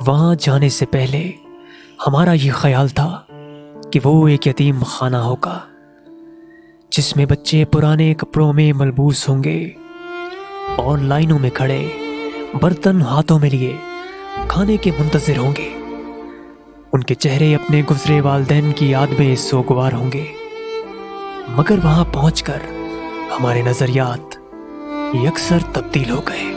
وہاں جانے سے پہلے ہمارا یہ خیال تھا کہ وہ ایک یتیم خانہ ہوگا جس میں بچے پرانے کپڑوں میں ملبوس ہوں گے اور لائنوں میں کھڑے برتن ہاتھوں میں لیے کھانے کے منتظر ہوں گے. ان کے چہرے اپنے گزرے والدین کی یاد میں سوگوار ہوں گے. مگر وہاں پہنچ کر ہمارے نظریات یکسر تبدیل ہو گئے.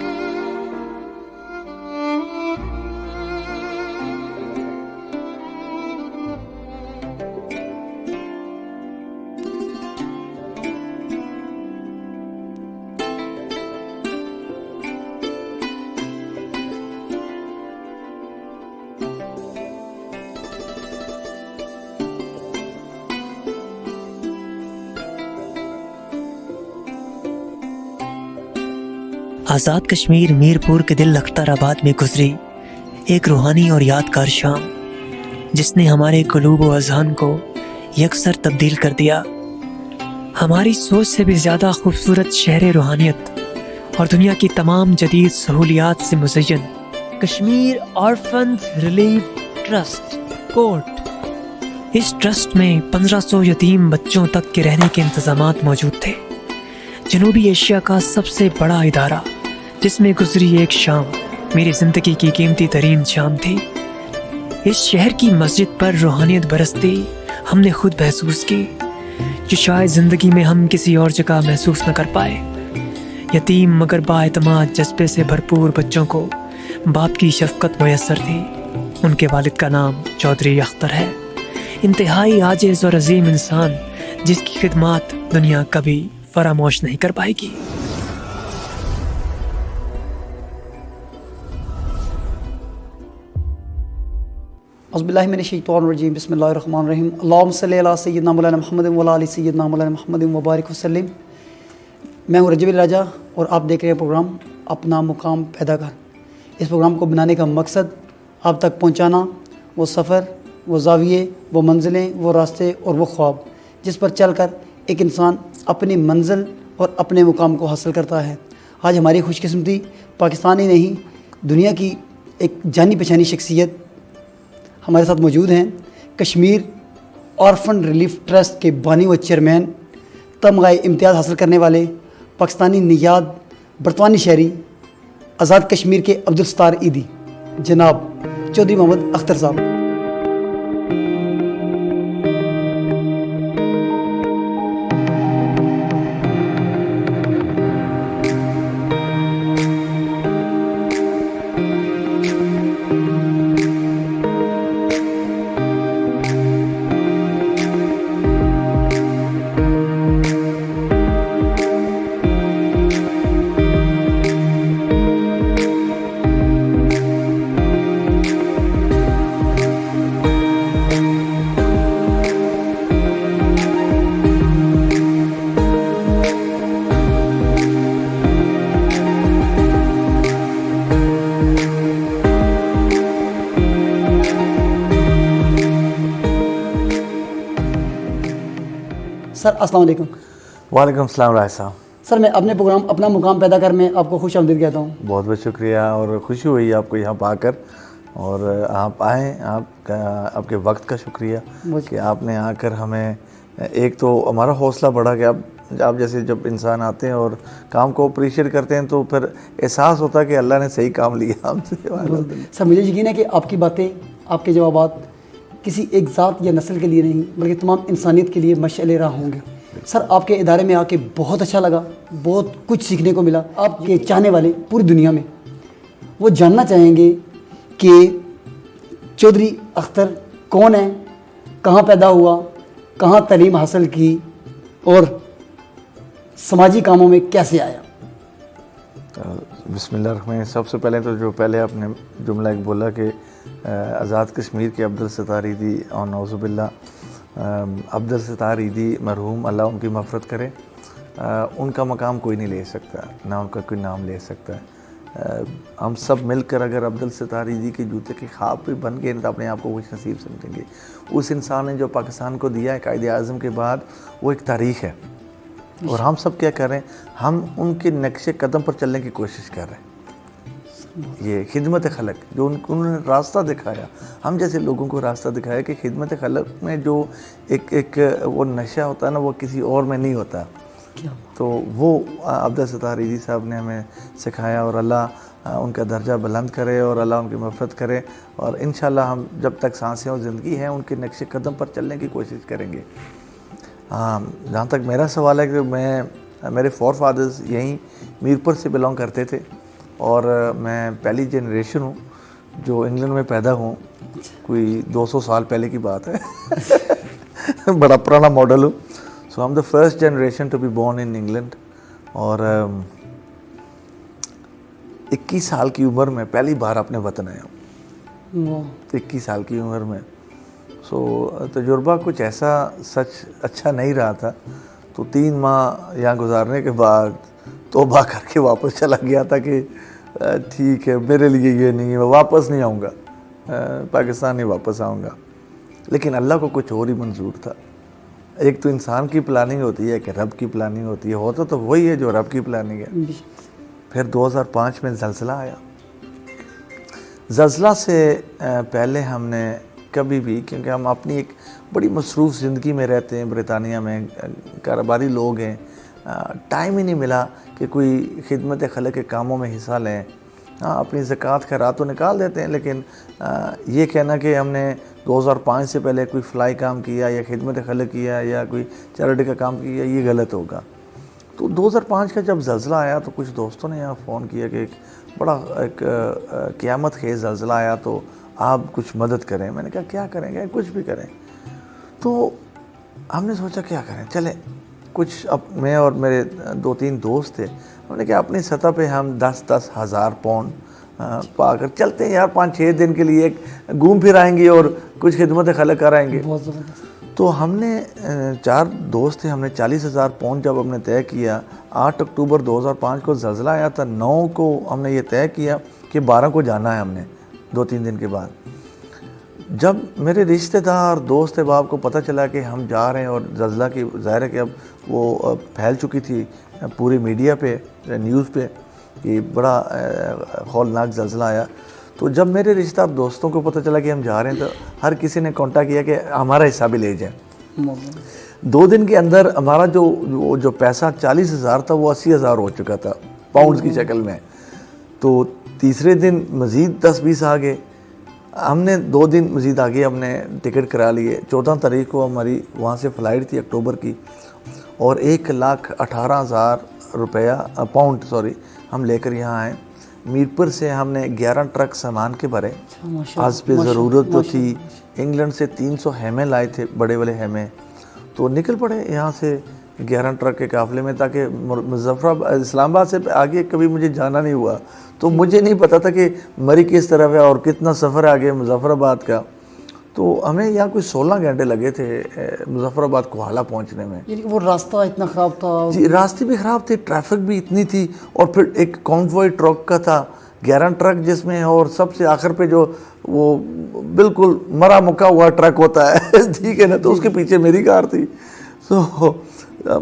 آزاد کشمیر میرپور کے دل اختر آباد میں گزری ایک روحانی اور یادگار شام جس نے ہمارے قلوب و اذہان کو یکسر تبدیل کر دیا. ہماری سوچ سے بھی زیادہ خوبصورت شہر روحانیت اور دنیا کی تمام جدید سہولیات سے مزین کشمیر آرفنز ریلیف ٹرسٹ کوٹ. اس ٹرسٹ میں 1500 یتیم بچوں تک کے رہنے کے انتظامات موجود تھے. جنوبی ایشیا کا سب سے بڑا ادارہ جس میں گزری ایک شام میری زندگی کی قیمتی ترین شام تھی. اس شہر کی مسجد پر روحانیت برستی ہم نے خود محسوس کی جو شاید زندگی میں ہم کسی اور جگہ محسوس نہ کر پائے. یتیم مگر با اعتماد جذبے سے بھرپور بچوں کو باپ کی شفقت میسر تھی. ان کے والد کا نام چودھری اختر ہے. انتہائی عاجز اور عظیم انسان جس کی خدمات دنیا کبھی فراموش نہیں کر پائے گی. اعوذ باللہ من الشیطان الرجیم بسم اللہ الرحمن الرحیم اللہم صلی علی سیدنا مولانا محمد و علی آل سیدنا مولانا محمد وبارک وسلم. میں ہوں رجب راجہ اور آپ دیکھ رہے ہیں پروگرام اپنا مقام پیدا کر. اس پروگرام کو بنانے کا مقصد آپ تک پہنچانا وہ سفر، وہ زاویے، وہ منزلیں، وہ راستے اور وہ خواب جس پر چل کر ایک انسان اپنی منزل اور اپنے مقام کو حاصل کرتا ہے. آج ہماری خوش قسمتی پاکستان ہی نہیں دنیا کی ایک جانی پہچانی شخصیت ہمارے ساتھ موجود ہیں. کشمیر آرفن ریلیف ٹرسٹ کے بانی و چیئرمین، تمغہ امتیاز حاصل کرنے والے، پاکستانی نژاد برطانوی شہری، آزاد کشمیر کے عبدالستار عیدی، جناب چودھری محمد اختر صاحب. سر السلام علیکم. وعلیکم السلام راج صاحب. سر میں اپنے پروگرام اپنا مقام پیدا کر میں آپ کو خوش آمدید کہتا ہوں. بہت بہت شکریہ اور خوشی ہوئی آپ کو یہاں پا کر اور آپ آئیں. آپ کے وقت کا شکریہ کہ آپ نے آ کر ہمیں ایک تو ہمارا حوصلہ بڑھا کہ آپ جیسے جب انسان آتے ہیں اور کام کو اپریشیٹ کرتے ہیں تو پھر احساس ہوتا ہے کہ اللہ نے صحیح کام لیا ہم سے. سر مجھے یقین ہے کہ آپ کی باتیں، آپ کے جوابات کسی ایک ذات یا نسل کے لیے نہیں بلکہ تمام انسانیت کے لیے مشعل راہ ہوں گے. سر آپ کے ادارے میں آ کے بہت اچھا لگا، بہت کچھ سیکھنے کو ملا. آپ کے چاہنے والے پوری دنیا میں وہ جاننا چاہیں گے کہ چودھری اختر کون ہے، کہاں پیدا ہوا، کہاں تعلیم حاصل کی اور سماجی کاموں میں کیسے آیا. بسم اللہ الرحمن الرحیم. سب سے پہلے تو جو پہلے آپ نے جملہ ایک بولا کہ آزاد کشمیر کے عبدالستار عیدی اور نعوذ باللہ عبدالستار عیدی مرحوم، اللہ ان کی مغفرت کرے. ان کا مقام کوئی نہیں لے سکتا، نہ ان کا کوئی نام لے سکتا ہے. ہم سب مل کر اگر عبدالستار عیدی کے جوتے کے خواب پہ بن گئے تو اپنے آپ کو خوش نصیب سمجھیں گے. اس انسان نے جو پاکستان کو دیا ہے قائد اعظم کے بعد، وہ ایک تاریخ ہے اور ہم سب کیا کر رہے ہیں، ہم ان کے نقش قدم پر چلنے کی کوشش کر رہے ہیں. یہ خدمت خلق جو انہوں نے راستہ دکھایا، ہم جیسے لوگوں کو راستہ دکھایا کہ خدمت خلق میں جو ایک وہ نشہ ہوتا ہے نا، وہ کسی اور میں نہیں ہوتا. تو وہ عبدالستار عیدی صاحب نے ہمیں سکھایا، اور اللہ ان کا درجہ بلند کرے اور اللہ ان کی مغفرت کرے، اور انشاءاللہ ہم جب تک سانسیں اور زندگی ہیں ان کے نقش قدم پر چلنے کی کوشش کریں گے. جہاں تک میرا سوال ہے کہ میرے فور فادرز یہیں میرپور سے بلانگ کرتے تھے، اور میں پہلی جنریشن ہوں جو انگلینڈ میں پیدا ہوں. کوئی 200 سال پہلے کی بات ہے، بڑا پرانا ماڈل ہوں. So I am the first generation to be born in England, اور 21 سال کی عمر میں پہلی بار اپنے وطن آیا ہوں. 21 سال کی عمر میں. سو تجربہ کچھ ایسا سچ اچھا نہیں رہا تھا. تو 3 ماہ یہاں گزارنے کے بعد توبہ کر کے واپس چلا گیا تھا کہ ٹھیک ہے میرے لیے یہ نہیں ہے، میں واپس نہیں آؤں گا، پاکستان نہیں واپس آؤں گا. لیکن اللہ کو کچھ اور ہی منظور تھا. ایک تو انسان کی پلاننگ ہوتی ہے کہ رب کی پلاننگ ہوتی ہے، ہوتا تو وہی ہے جو رب کی پلاننگ ہے. پھر 2005 میں زلزلہ آیا. زلزلہ سے پہلے ہم نے کبھی بھی، کیونکہ ہم اپنی ایک بڑی مصروف زندگی میں رہتے ہیں برطانیہ میں، کاروباری لوگ ہیں، ٹائم ہی نہیں ملا کہ کوئی خدمت خلق کے کاموں میں حصہ لیں. ہاں اپنی زکوٰۃ خیرات تو نکال دیتے ہیں، لیکن یہ کہنا کہ ہم نے 2005 سے پہلے کوئی فلائی کام کیا یا خدمت خلق کیا یا کوئی چیریٹی کا کام کیا، یہ غلط ہوگا. تو 2005 کا جب زلزلہ آیا تو کچھ دوستوں نے یہاں فون کیا کہ ایک قیامت خیز زلزلہ آیا تو آپ کچھ مدد کریں. میں نے کہا کیا کریں گے؟ کچھ بھی کریں. تو ہم نے سوچا کیا کریں، چلیں کچھ میں اور میرے 2-3 دوست تھے، ہم نے کہا اپنی سطح پہ ہم 10-10 ہزار پاؤنڈ پا کر چلتے ہیں یار، 5-6 دن کے لیے گھوم پھر آئیں گے اور کچھ خدمت خلق کر آئیں گے. تو ہم نے 4 دوست تھے، ہم نے 40,000 پاؤنڈ جب ہم نے طے کیا. 8 اکتوبر 2005 کو زلزلہ آیا تھا، 9 کو ہم نے یہ طے کیا کہ 12 کو جانا ہے ہم نے 2-3 دن کے بعد. جب میرے رشتہ دار دوست احباب کو پتہ چلا کہ ہم جا رہے ہیں، اور زلزلہ کی ظاہر ہے کہ اب وہ پھیل چکی تھی پوری میڈیا پہ، نیوز پہ، کہ بڑا ہولناک زلزلہ آیا. تو جب میرے رشتہ دار دوستوں کو پتہ چلا کہ ہم جا رہے ہیں تو ہر کسی نے کانٹیکٹ کیا کہ ہمارا حصہ بھی لے جائیں. 2 دن کے اندر ہمارا جو پیسہ 40,000 تھا وہ 80,000 ہو چکا تھا پاؤنڈز کی شکل میں. تو تیسرے دن مزید 10-20 آ گئے. ہم نے 2 دن مزید آگے ہم نے ٹکٹ کرا لیے. 14 تاریخ کو ہماری وہاں سے فلائٹ تھی اکتوبر کی، اور 1,18,000 پاؤنڈ ہم لے کر یہاں آئے. میرپور سے ہم نے 11 ٹرک سامان کے بھرے. آج پہ ضرورت تو تھی. انگلینڈ سے 300 ہیمے لائے تھے، بڑے بڑے ہیمے. تو نکل پڑے یہاں سے 11 ٹرک کے قافلے میں، تاکہ اسلام آباد سے آگے کبھی مجھے جانا نہیں ہوا. تو مجھے نہیں پتا تھا کہ مری کس طرف ہے اور کتنا سفر ہے آگے مظفر آباد کا. تو ہمیں یہاں کوئی 16 گھنٹے لگے تھے مظفر آباد کوہالہ پہنچنے میں. یعنی کہ وہ راستہ اتنا خراب تھا؟ جی راستے بھی خراب تھے، ٹریفک بھی اتنی تھی، اور پھر ایک کانوائے ٹرک کا تھا، 11 ٹرک جس میں، اور سب سے آخر پہ جو وہ بالکل مرا مکا ہوا ٹرک ہوتا ہے ٹھیک ہے نا، تو اس کے پیچھے میری کار تھی. تو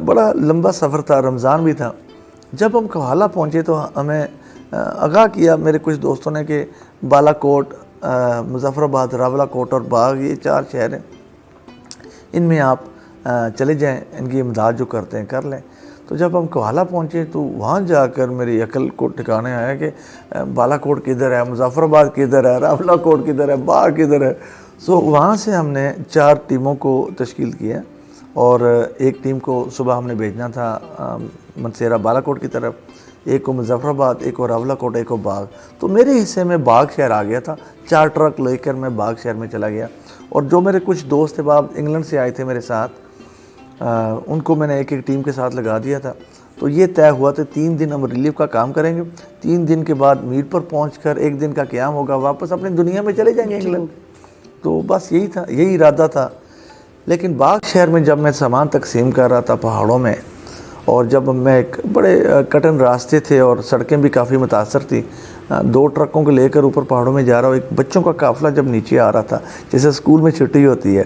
بڑا لمبا سفر تھا، رمضان بھی تھا. جب ہم کوہالہ پہنچے تو ہمیں آگاہ کیا میرے کچھ دوستوں نے کہ بالا کوٹ، مظفر آباد، راولا کوٹ اور باغ، یہ 4 شہر ہیں، ان میں آپ چلے جائیں، ان کی امداد جو کرتے ہیں کر لیں. تو جب ہم کوہالہ پہنچے تو وہاں جا کر میری عقل کو ٹھکانے آیا کہ بالا کوٹ کدھر ہے، مظفر آباد کدھر ہے، راولا کوٹ کدھر ہے، باغ کدھر ہے. سو وہاں سے ہم نے 4 ٹیموں کو تشکیل کیا، اور ایک ٹیم کو صبح ہم نے بھیجنا تھا منسیرہ بالا کوٹ کی طرف، ایک کو مظفر آباد، ایک کو راولا کوٹ، ایک کو باغ. تو میرے حصے میں باغ شہر آ گیا تھا. 4 ٹرک لے کر میں باغ شہر میں چلا گیا. اور جو میرے کچھ دوست احباب انگلینڈ سے آئے تھے میرے ساتھ، ان کو میں نے ایک ٹیم کے ساتھ لگا دیا تھا. تو یہ طے ہوا تھا 3 دن ہم ریلیف کا کام کریں گے. 3 دن کے بعد میرپور پہنچ کر 1 دن کا قیام ہوگا، واپس اپنی دنیا میں چلے جائیں گے انگلینڈ. تو بس یہی تھا، یہی ارادہ تھا. لیکن باغ شہر میں جب میں سامان تقسیم کر رہا تھا پہاڑوں میں، اور جب میں ایک بڑے کٹن راستے تھے اور سڑکیں بھی کافی متاثر تھی، 2 ٹرکوں کو لے کر اوپر پہاڑوں میں جا رہا ہوں. ایک بچوں کا قافلہ جب نیچے آ رہا تھا، جیسے اسکول میں چھٹی ہوتی ہے،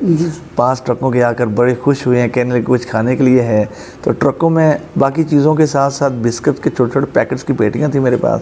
5 ٹرکوں کے آ کر بڑے خوش ہوئے ہیں، کہنے لگے کچھ کھانے کے لیے ہے. تو ٹرکوں میں باقی چیزوں کے ساتھ ساتھ بسکٹ کے چھوٹے چھوٹے پیکٹس کی پیٹیاں تھیں میرے پاس،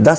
10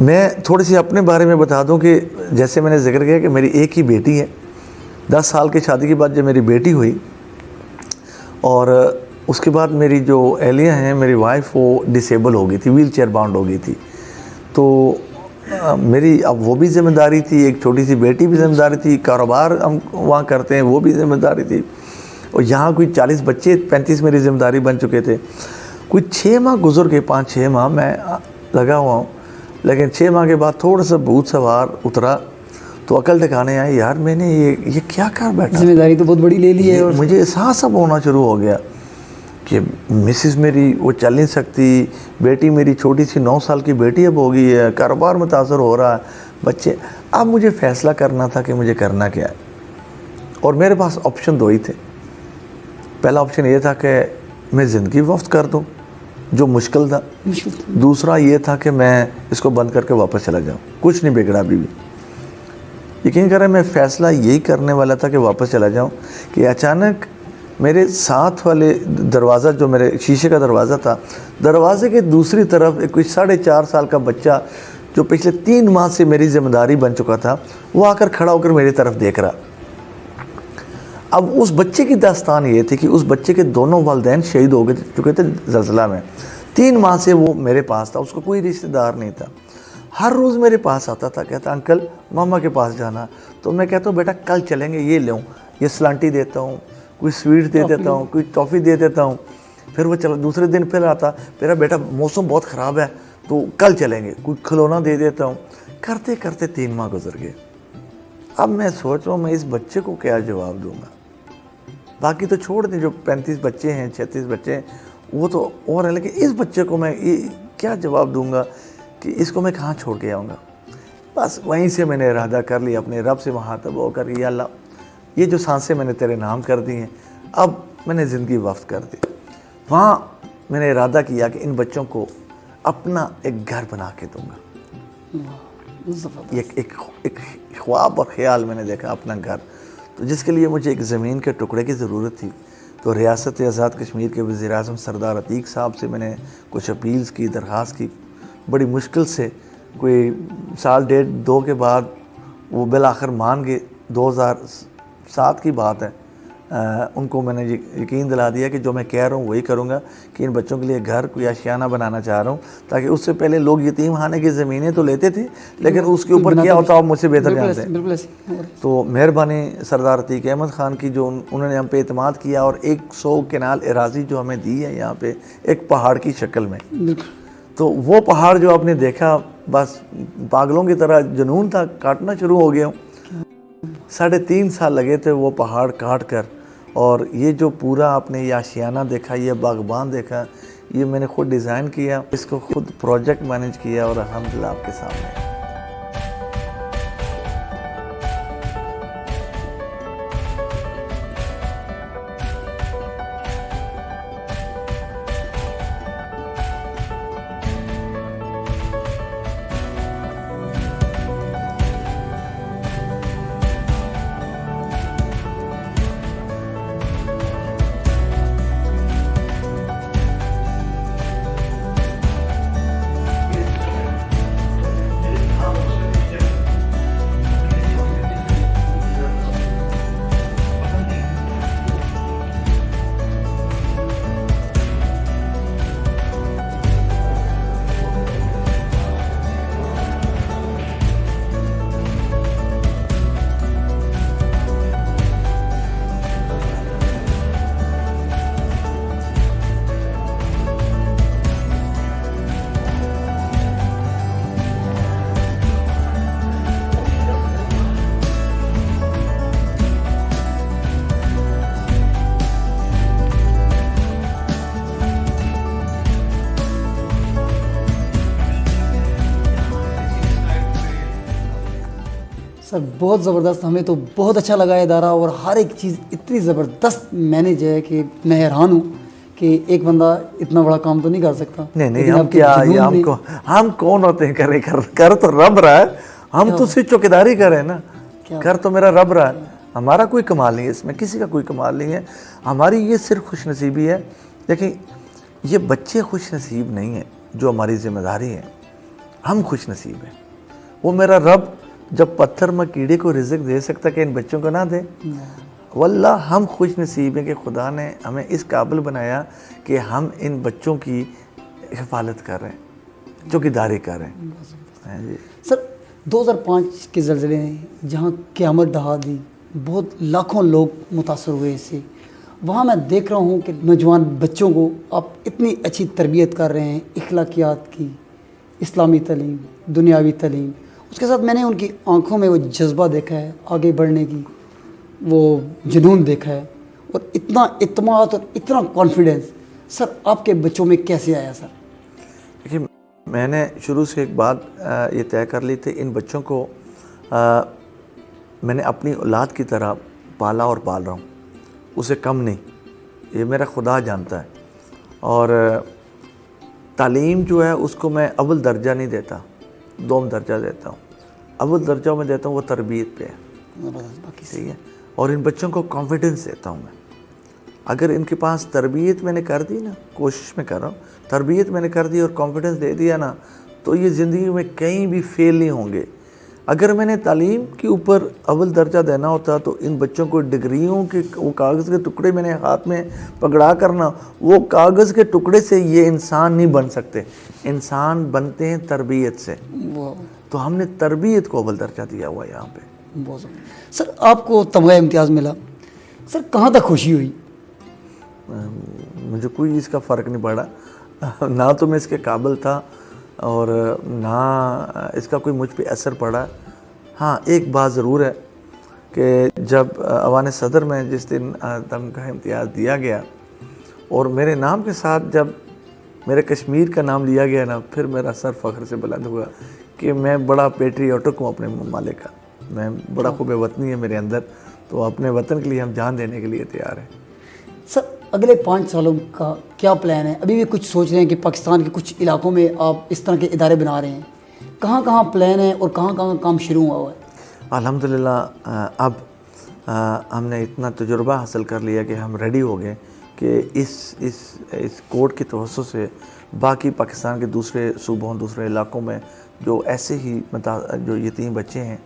میں تھوڑی سی اپنے بارے میں بتا دوں کہ جیسے میں نے ذکر کیا کہ میری ایک ہی بیٹی ہے. 10 سال کی شادی کے بعد جب میری بیٹی ہوئی اور اس کے بعد میری جو اہلیہ ہیں میری وائف وہ ڈسیبل ہو گئی تھی, ویل چیئر باؤنڈ ہو گئی تھی. تو میری اب وہ بھی ذمہ داری تھی, ایک چھوٹی سی بیٹی بھی ذمہ داری تھی, کاروبار ہم وہاں کرتے ہیں وہ بھی ذمہ داری تھی, اور یہاں کوئی 40 بچے 35 میری ذمہ داری بن چکے تھے. کوئی 6 ماہ گزر گئے, 5-6 ماہ میں لگا ہوا ہوں, لیکن 6 ماہ کے بعد تھوڑا سا بھوت سوار اترا تو عقل ٹھکانے آئی, یار میں نے یہ کیا کر بیٹھا, ذمہ داری تو بہت بڑی لے لی ہے. اور مجھے احساس اب ہونا شروع ہو گیا کہ مسز میری وہ چل نہیں سکتی, بیٹی میری چھوٹی سی 9 سال کی بیٹی اب ہو گئی ہے, کاروبار متاثر ہو رہا ہے, بچے. اب مجھے فیصلہ کرنا تھا کہ مجھے کرنا کیا ہے, اور میرے پاس آپشن 2 ہی تھے. پہلا آپشن یہ تھا کہ میں زندگی وقف کر دوں جو مشکل تھا, دوسرا یہ تھا کہ میں اس کو بند کر کے واپس چلا جاؤں, کچھ نہیں بگڑا ابھی بھی. یقین کریں میں فیصلہ یہی کرنے والا تھا کہ واپس چلا جاؤں کہ اچانک میرے ساتھ والے دروازہ جو میرے شیشے کا دروازہ تھا, دروازے کے دوسری طرف ایک کوئی 4.5 سال کا بچہ جو پچھلے 3 ماہ سے میری ذمہ داری بن چکا تھا وہ آ کر کھڑا ہو کر میری طرف دیکھ رہا. اب اس بچے کی داستان یہ تھی کہ اس بچے کے دونوں والدین شہید ہو چکے تھے زلزلہ میں. 3 ماہ سے وہ میرے پاس تھا, اس کو کوئی رشتہ دار نہیں تھا. ہر روز میرے پاس آتا تھا, کہتا انکل ماما کے پاس جانا. تو میں کہتا ہوں بیٹا کل چلیں گے, یہ لوں, یہ سلانٹی دیتا ہوں, کوئی سویٹ دے دیتا ہوں, کوئی ٹافی دے دیتا ہوں. پھر وہ چلا, دوسرے دن پھر آتا, میرا بیٹا موسم بہت خراب ہے تو کل چلیں گے, کوئی کھلونا دے دیتا ہوں. کرتے کرتے 3 ماہ گزر گئے. اب میں سوچ رہا ہوں میں اس بچے کو کیا جواب دوں گا. باقی تو چھوڑ دیں, جو 35 بچے ہیں 36 بچے ہیں وہ تو اور ہیں, لیکن اس بچے کو میں کیا جواب دوں گا کہ اس کو میں کہاں چھوڑ کے آؤں گا. بس وہیں سے میں نے ارادہ کر لیا اپنے رب سے مخاطب ہو کر, یا اللہ یہ جو سانسیں میں نے تیرے نام کر دی ہیں اب میں نے زندگی وقف کر دی. وہاں میں نے ارادہ کیا کہ ان بچوں کو اپنا ایک گھر بنا کے دوں گا. ایک خواب اور خیال میں نے دیکھا اپنا گھر, تو جس کے لیے مجھے ایک زمین کے ٹکڑے کی ضرورت تھی. تو ریاست آزاد کشمیر کے وزیر اعظم سردار عتیق صاحب سے میں نے کچھ اپیلز کی, درخواست کی. بڑی مشکل سے کوئی 1.5-2 کے بعد وہ بالآخر مان گئے. 2007 کی بات ہے. ان کو میں نے یقین دلا دیا کہ جو میں کہہ رہا ہوں وہی کروں گا, کہ ان بچوں کے لیے گھر کوئی آشیانہ بنانا چاہ رہا ہوں, تاکہ اس سے پہلے لوگ یتیم خانے کی زمینیں تو لیتے تھے لیکن اس کے اوپر کیا ہوتا آپ مجھ سے بہتر جانتے ہیں. تو مہربانی سردار عتیق احمد خان کی, جو انہوں نے ہم پہ اعتماد کیا اور 100 کنال اراضی جو ہمیں دی ہے یہاں پہ ایک پہاڑ کی شکل میں. تو وہ پہاڑ جو آپ نے دیکھا بس پاگلوں کی طرح جنون تھا, کاٹنا شروع ہو گیا ہوں. 3.5 سال لگے تھے وہ پہاڑ کاٹ کر, اور یہ جو پورا آپ نے یہ آشیانہ دیکھا, یہ باغبان دیکھا, یہ میں نے خود ڈیزائن کیا, اس کو خود پروجیکٹ مینیج کیا, اور الحمدللہ آپ کے سامنے. سر بہت زبردست, ہمیں تو بہت اچھا لگا ادارہ, اور ہر ایک چیز اتنی زبردست مینیج ہے کہ میں حیران ہوں کہ ایک بندہ اتنا بڑا کام تو نہیں کر سکتا. نہیں ہم کیا, ہم کون ہوتے ہیں کرے, کر تو رب رہا ہے, ہم تو صرف چوکیداری کر رہے ہیں نا. کر تو میرا رب رہا ہے, ہمارا کوئی کمال نہیں ہے اس میں, کسی کا کوئی کمال نہیں ہے. ہماری یہ صرف خوش نصیبی ہے. دیکھیں یہ بچے خوش نصیب نہیں ہیں جو ہماری ذمہ داری ہے. ہم خوش نصیب ہیں. وہ میرا رب جب پتھر میں کیڑے کو رزق دے سکتا کہ ان بچوں کو نہ دے. واللہ ہم خوش نصیب ہیں کہ خدا نے ہمیں اس قابل بنایا کہ ہم ان بچوں کی حفاظت کر رہے ہیں, چوکیداری کر رہے ہیں. جی سر 2005 کے زلزلے نے جہاں قیامت ڈہا دی, بہت لاکھوں لوگ متاثر ہوئے اس سے, وہاں میں دیکھ رہا ہوں کہ نوجوان بچوں کو آپ اتنی اچھی تربیت کر رہے ہیں, اخلاقیات کی, اسلامی تعلیم, دنیاوی تعلیم. اس کے ساتھ میں نے ان کی آنکھوں میں وہ جذبہ دیکھا ہے آگے بڑھنے کی, وہ جنون دیکھا ہے, اور اتنا اعتماد اور اتنا کانفیڈنس. سر آپ کے بچوں میں کیسے آیا سر؟ دیکھیے میں نے شروع سے ایک بات یہ طے کر لی تھی, ان بچوں کو میں نے اپنی اولاد کی طرح پالا اور پال رہا ہوں, اسے کم نہیں. یہ میرا خدا جانتا ہے. اور تعلیم جو ہے اس کو میں اول درجہ نہیں دیتا, دوم درجہ دیتا ہوں. اول درجہ میں دیتا ہوں وہ تربیت پہ ہے, ٹھیک ہے, اور ان بچوں کو کانفیڈنس دیتا ہوں میں. اگر ان کے پاس تربیت میں نے کر دی نا, کوشش میں کر رہا ہوں, تربیت میں نے کر دی اور کانفیڈنس دے دیا نا, تو یہ زندگی میں کہیں بھی فیل نہیں ہوں گے. اگر میں نے تعلیم کے اوپر اول درجہ دینا ہوتا تو ان بچوں کو ڈگریوں کے وہ کاغذ کے ٹکڑے میں نے ہاتھ میں پکڑا کرنا, وہ کاغذ کے ٹکڑے سے یہ انسان نہیں بن سکتے. انسان بنتے ہیں تربیت سے. تو ہم نے تربیت کو اول درجہ دیا ہوا ہے یہاں پہ. بہت سر آپ کو تمغہ امتیاز ملا, سر کہاں تک خوشی ہوئی؟ مجھے کوئی اس کا فرق نہیں پڑا, نہ تو میں اس کے قابل تھا اور نہ اس کا کوئی مجھ پہ اثر پڑا. ہاں ایک بات ضرور ہے کہ جب ایوان صدر میں جس دن تمغہ امتیاز دیا گیا اور میرے نام کے ساتھ جب میرے کشمیر کا نام لیا گیا نا, پھر میرا سر فخر سے بلند ہوا کہ میں بڑا پیٹریوٹک ہوں اپنے ممالک کا. میں بڑا خوب وطنی ہے میرے اندر, تو اپنے وطن کے لیے ہم جان دینے کے لیے تیار ہیں. سر اگلے 5 سالوں کا کیا پلان ہے؟ ابھی بھی کچھ سوچ رہے ہیں کہ پاکستان کے کچھ علاقوں میں آپ اس طرح کے ادارے بنا رہے ہیں, کہاں کہاں پلان ہے اور کہاں کہاں کام شروع ہوا ہے؟ الحمدللہ اب ہم نے اتنا تجربہ حاصل کر لیا کہ ہم ریڈی ہو گئے کہ اس کوڈ کی توسط سے باقی پاکستان کے دوسرے صوبوں, دوسرے علاقوں میں جو ایسے ہی جو یتیم بچے ہیں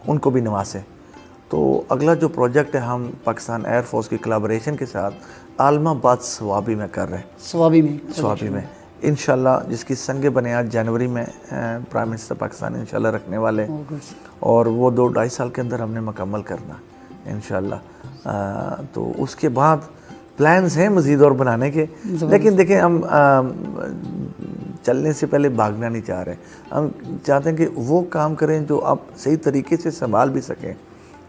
ان کو بھی نوازیں. تو اگلا جو پروجیکٹ ہے ہم پاکستان ایئر فورس کی کلابریشن کے ساتھ عالم آباد سوابی میں کر رہے ہیں. سوابی میں انشاءاللہ, جس کی سنگ بنیاد جنوری میں پرائم منسٹر پاکستان انشاءاللہ رکھنے والے, اور وہ 2-2.5 سال کے اندر ہم نے مکمل کرنا انشاءاللہ. تو اس کے بعد پلانز ہیں مزید اور بنانے کے, لیکن دیکھیں ہم چلنے سے پہلے بھاگنا نہیں چاہ رہے. ہم چاہتے ہیں کہ وہ کام کریں جو آپ صحیح طریقے سے سنبھال بھی سکیں.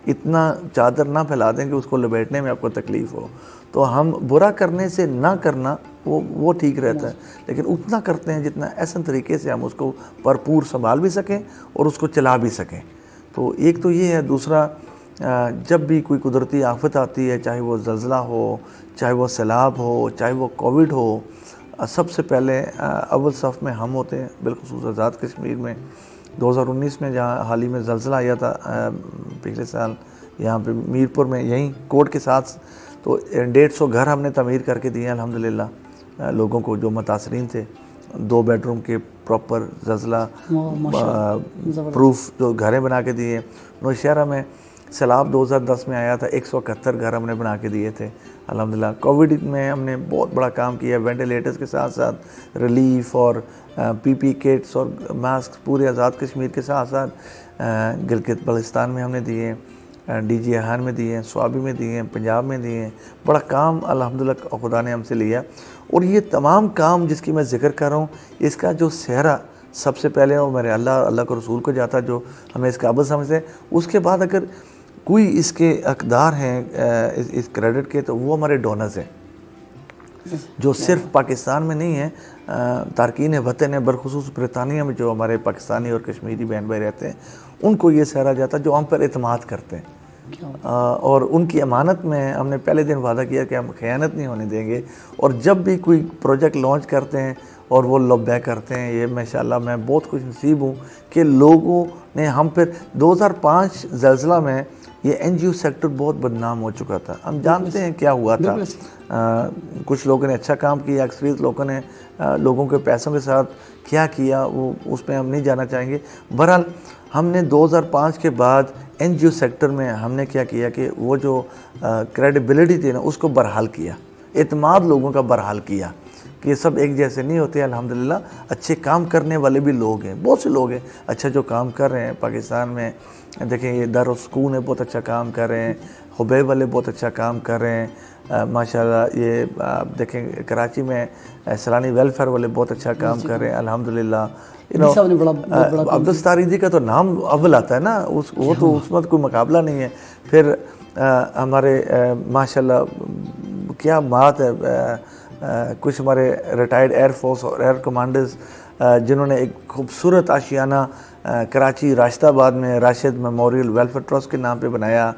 اتنا چادر نہ پھیلا دیں کہ اس کو لپیٹنے میں آپ کو تکلیف ہو. تو ہم برا کرنے سے نہ کرنا وہ ٹھیک رہتا ہے, لیکن اتنا کرتے ہیں جتنا احسن طریقے سے ہم اس کو بھرپور سنبھال بھی سکیں اور اس کو چلا بھی سکیں. تو ایک تو یہ ہے. دوسرا, جب بھی کوئی قدرتی آفت آتی ہے, چاہے وہ زلزلہ ہو, چاہے وہ سیلاب ہو, چاہے وہ کووڈ ہو, سب سے پہلے اول صف میں ہم ہوتے ہیں. بالخصوص آزاد کشمیر میں 2019 میں جہاں حال ہی میں زلزلہ آیا تھا پچھلے سال یہاں پہ میرپور میں, یہیں کوٹ کے ساتھ, تو 150 گھر ہم نے تعمیر کر کے دیے ہیں الحمدللہ لوگوں کو جو متاثرین تھے. 2 بیڈ روم کے پراپر زلزلہ پروف جو گھریں بنا کے دیے. نوشہرہ میں سیلاب 2010 میں آیا تھا, 171 گھر ہم نے بنا کے دیے تھے الحمدللہ. کووڈ میں ہم نے بہت بڑا کام کیا, وینٹیلیٹرز کے ساتھ ساتھ ریلیف اور پی کٹس اور ماسک پورے آزاد کشمیر کے ساتھ ساتھ گلگت بلتستان میں ہم نے دیے, ڈی جی احان میں دیے, سوابی میں دیے, پنجاب میں دیے. بڑا کام الحمدللہ خدا نے ہم سے لیا. اور یہ تمام کام جس کی میں ذکر کر رہا ہوں, اس کا جو سہرا سب سے پہلے وہ میرے اللہ کو رسول کو جاتا, جو ہمیں اس قابل سمجھتے ہیں. اس کے بعد اگر کوئی اس کے حقدار ہیں اس کریڈٹ کے, تو وہ ہمارے ڈونرز ہیں جو صرف پاکستان میں نہیں ہیں, تارکین وطن ہیں, بالخصوص برطانیہ میں جو ہمارے پاکستانی اور کشمیری بہن بھائی رہتے ہیں. ان کو یہ سہرا جاتا جو ہم پر اعتماد کرتے ہیں, اور ان کی امانت میں ہم نے پہلے دن وعدہ کیا کہ ہم خیانت نہیں ہونے دیں گے. اور جب بھی کوئی پروجیکٹ لانچ کرتے ہیں اور وہ لبے کرتے ہیں. یہ ماشاءاللہ میں بہت خوش نصیب ہوں کہ لوگوں نے ہم پھر 2005 زلزلہ میں یہ این جی او سیکٹر بہت بدنام ہو چکا تھا. ہم جانتے ہیں کیا ہوا تھا. کچھ لوگوں نے اچھا کام کیا, اکثریت لوگوں نے لوگوں کے پیسوں کے ساتھ کیا کیا وہ اس میں ہم نہیں جانا چاہیں گے. بہرحال ہم نے 2005 کے بعد این جی او سیکٹر میں ہم نے کیا کیا کہ وہ جو کریڈیبلٹی تھی نا اس کو برحال کیا, اعتماد لوگوں کا برحال کیا کہ یہ سب ایک جیسے نہیں ہوتے. الحمدللہ اچھے کام کرنے والے بھی لوگ ہیں, بہت سے لوگ ہیں اچھا جو کام کر رہے ہیں. پاکستان میں دیکھیں یہ دارالسکون ہے, بہت اچھا کام کر رہے ہیں. حبیب والے بہت اچھا کام کر رہے ہیں ماشاءاللہ. یہ آپ دیکھیں کراچی میں سیلانی ویلفیئر والے بہت اچھا کام کر رہے ہیں الحمدللہ. عبدالستار عیدی کا تو نام اول آتا ہے نا, وہ تو اس میں کوئی مقابلہ نہیں ہے. پھر ہمارے ماشاءاللہ کیا بات ہے, کچھ ہمارے ریٹائرڈ ایئر فورس اور ایئر کمانڈرز جنہوں نے ایک خوبصورت آشیانہ کراچی راشد آباد میں راشد میموریل ویلفیئر ٹرسٹ کے نام پہ بنایا.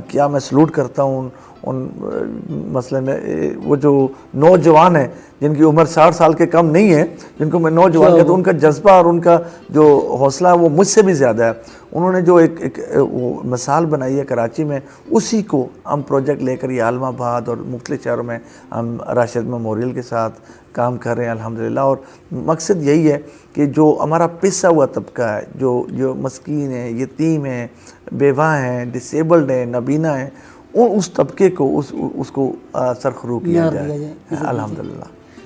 کیا میں سلوٹ کرتا ہوں ان مثلاً وہ جو نوجوان ہیں جن کی عمر 60 سال کے کم نہیں ہے, جن کو میں نوجوان کہتا ہوں, ان کا جذبہ اور ان کا جو حوصلہ ہے وہ مجھ سے بھی زیادہ ہے. انہوں نے جو ایک وہ مثال بنائی ہے کراچی میں, اسی کو ہم پروجیکٹ لے کر یہ عالم آباد اور مختلف شہروں میں ہم راشد میموریل کے ساتھ کام کر رہے ہیں الحمدللہ. اور مقصد یہی ہے کہ جو ہمارا پسا ہوا طبقہ ہے, جو مسکین ہے, یتیم ہیں, بیوہ ہیں, ڈسیبلڈ ہیں, نابینا ہیں, اس طبقے کو اس کو سرخرو کیا جائے الحمدللہ.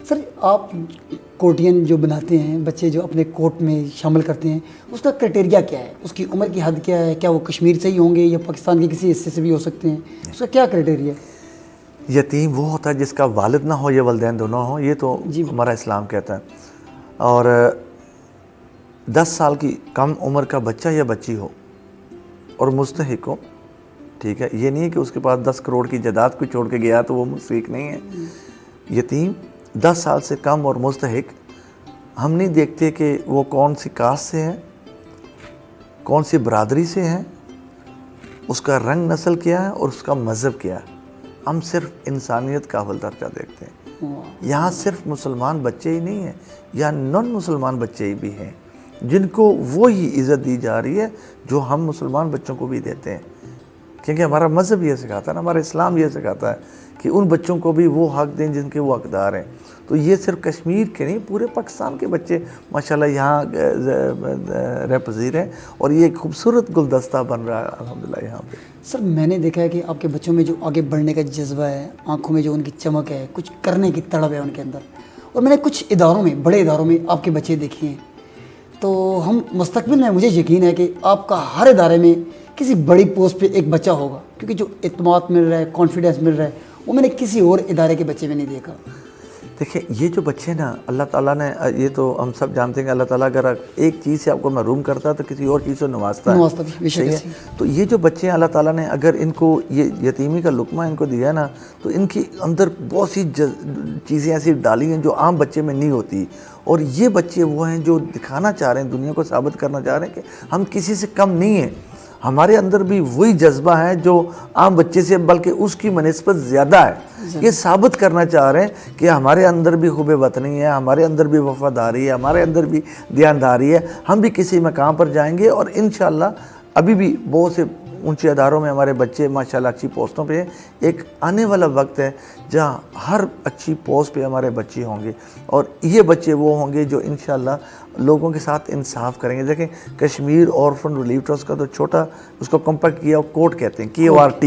سر آپ کوٹین جو بناتے ہیں, بچے جو اپنے کوٹ میں شامل کرتے ہیں, اس کا کرائٹیریا کیا ہے, اس کی عمر کی حد کیا ہے, کیا وہ کشمیر سے ہی ہوں گے یا پاکستان کے کسی حصے سے بھی ہو سکتے ہیں, اس کا کیا کرائٹیریا ہے؟ یتیم وہ ہوتا ہے جس کا والد نہ ہو یا والدین دونوں ہوں, یہ تو ہمارا اسلام کہتا ہے. اور 10 سال کی کم عمر کا بچہ یا بچی ہو اور مستحق ہو, ٹھیک ہے, یہ نہیں ہے کہ اس کے پاس 10 کروڑ کی جائیداد کو چھوڑ کے گیا تو وہ مستحق نہیں ہے. یتیم 10 سال سے کم اور مستحق, ہم نہیں دیکھتے کہ وہ کون سی کاسٹ سے ہے, کون سی برادری سے ہے, اس کا رنگ نسل کیا ہے اور اس کا مذہب کیا ہے. ہم صرف انسانیت کا اول درجہ دیکھتے ہیں. یہاں صرف مسلمان بچے ہی نہیں ہیں, یا نان مسلمان بچے بھی ہیں جن کو وہی عزت دی جا رہی ہے جو ہم مسلمان بچوں کو بھی دیتے ہیں. کیونکہ ہمارا مذہب یہ سکھاتا ہے نا, ہمارا اسلام یہ سکھاتا ہے کہ ان بچوں کو بھی وہ حق دیں جن کے وہ حقدار ہیں. تو یہ صرف کشمیر کے نہیں, پورے پاکستان کے بچے ماشاءاللہ یہاں رہ پذیر ہیں, اور یہ ایک خوبصورت گلدستہ بن رہا ہے الحمدللہ یہاں پہ. سر میں نے دیکھا ہے کہ آپ کے بچوں میں جو آگے بڑھنے کا جذبہ ہے, آنکھوں میں جو ان کی چمک ہے, کچھ کرنے کی تڑپ ہے ان کے اندر, اور میں نے کچھ اداروں میں, بڑے اداروں میں آپ کے بچے دیکھے ہیں. تو ہم مستقبل میں, مجھے یقین ہے کہ آپ کا ہر ادارے میں کسی بڑی پوسٹ پہ ایک بچہ ہوگا, کیونکہ جو اعتماد مل رہا ہے, کانفیڈنس مل رہا ہے, وہ میں نے کسی اور ادارے کے بچے میں نہیں دیکھا. دیکھیں یہ جو بچے نا, اللہ تعالیٰ نے, یہ تو ہم سب جانتے ہیں کہ اللہ تعالیٰ اگر ایک چیز سے آپ کو محروم کرتا ہے تو کسی اور چیز سے نوازتا ہے. تو یہ جو بچے ہیں اللہ تعالیٰ نے اگر ان کو یہ یتیمی کا لقمہ ان کو دیا نا, تو ان کی اندر بہت سی چیزیں ایسی ڈالی ہیں جو عام بچے میں نہیں ہوتی. اور یہ بچے وہ ہیں جو دکھانا چاہ رہے ہیں, دنیا کو ثابت کرنا چاہ رہے ہیں کہ ہم کسی سے کم نہیں ہیں. ہمارے اندر بھی وہی جذبہ ہے جو عام بچے سے بلکہ اس کی بنسبت زیادہ ہے. یہ ثابت کرنا چاہ رہے ہیں کہ ہمارے اندر بھی خوب وطنی ہے, ہمارے اندر بھی وفاداری ہے, ہمارے اندر بھی دیانتداری ہے. ہم بھی کسی مقام پر جائیں گے, اور انشاءاللہ ابھی بھی بہت سے اونچے اداروں میں ہمارے بچے ماشاءاللہ اچھی پوسٹوں پہ ہیں. ایک آنے والا وقت ہے جہاں ہر اچھی پوسٹ پہ ہمارے بچے ہوں گے, اور یہ بچے وہ ہوں گے جو انشاءاللہ لوگوں کے ساتھ انصاف کریں گے. دیکھیں کشمیر اورفن ریلیف ٹرسٹ کا تو چھوٹا اس کو کمپیکٹ کیا, کوٹ کہتے ہیں, KORT.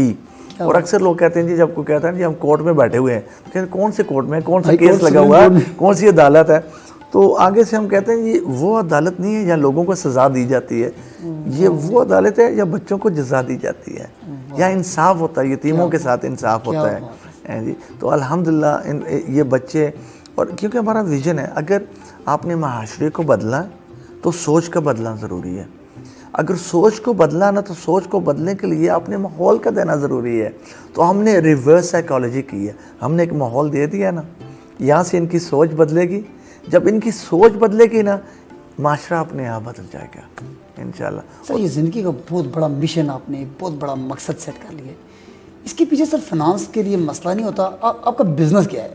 اور اکثر لوگ کہتے ہیں جی, جب کوئی کہتا ہے جی ہم کورٹ میں بیٹھے ہوئے ہیں, کہتے ہیں کون سے کورٹ میں, کون سا کیس لگا ہوا ہے, کون سی عدالت ہے. تو آگے سے ہم کہتے ہیں یہ وہ عدالت نہیں ہے جہاں لوگوں کو سزا دی جاتی ہے, یہ وہ عدالت ہے یا بچوں کو جزا دی جاتی ہے, یا انصاف ہوتا ہے, یتیموں کے ساتھ انصاف ہوتا ہے جی. تو الحمدللہ یہ بچے, اور کیونکہ ہمارا ویژن ہے, اگر آپ نے معاشرے کو بدلا تو سوچ کا بدلنا ضروری ہے. اگر سوچ کو بدلا نا تو سوچ کو بدلنے کے لیے آپ نے ماحول کا دینا ضروری ہے. تو ہم نے ریورس سائیکالوجی کی ہے, ہم نے ایک ماحول دے دیا نا, یہاں سے ان کی سوچ بدلے گی. جب ان کی سوچ بدلے گی نا, معاشرہ اپنے آپ بدل جائے گا انشاءاللہ. سر یہ زندگی کا بہت بڑا مشن, آپ نے بہت بڑا مقصد سیٹ کر لیا ہے. اس کے پیچھے سر فنانس کے لیے مسئلہ نہیں ہوتا, آپ کا بزنس کیا ہے؟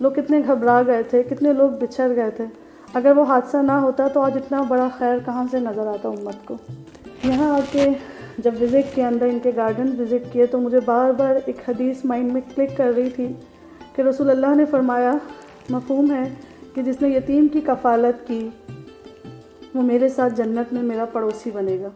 لوگ کتنے گھبرا گئے تھے, کتنے لوگ بچھڑ گئے تھے. اگر وہ حادثہ نہ ہوتا تو آج اتنا بڑا خیر کہاں سے نظر آتا امت کو. یہاں آ کے جب وزٹ کیا, اندر ان کے گارڈن وزٹ کیے, تو مجھے بار بار ایک حدیث مائنڈ میں کلک کر رہی تھی کہ رسول اللہ نے فرمایا, مفہوم ہے کہ جس نے یتیم کی کفالت کی وہ میرے ساتھ جنت میں میرا پڑوسی بنے گا.